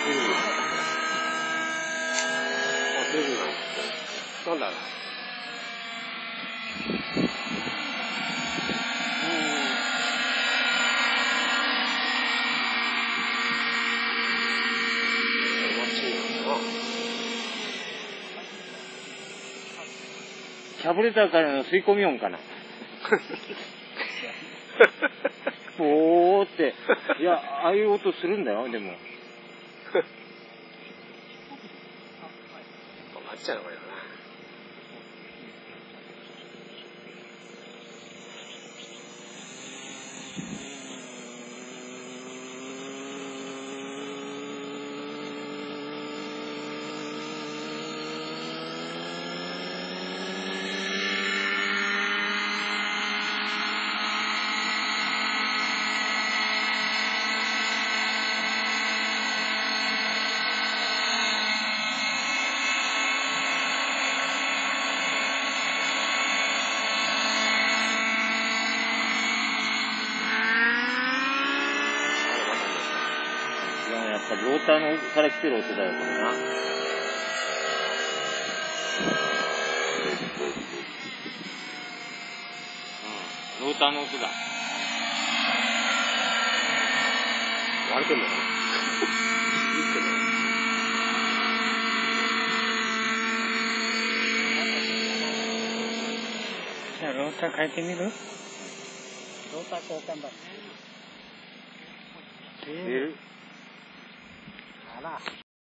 出るな。出るな。なんだろう。キャブレターからの吸い込み音かな。おーって、いや、ああいう音するんだよ、でも。あっちゃうのかな。やっぱりローターのから来てる音だよ、これな。ローターの音だ。割れてんだよ。じゃあローター変えてみる？ローター交換だ。出る。あら。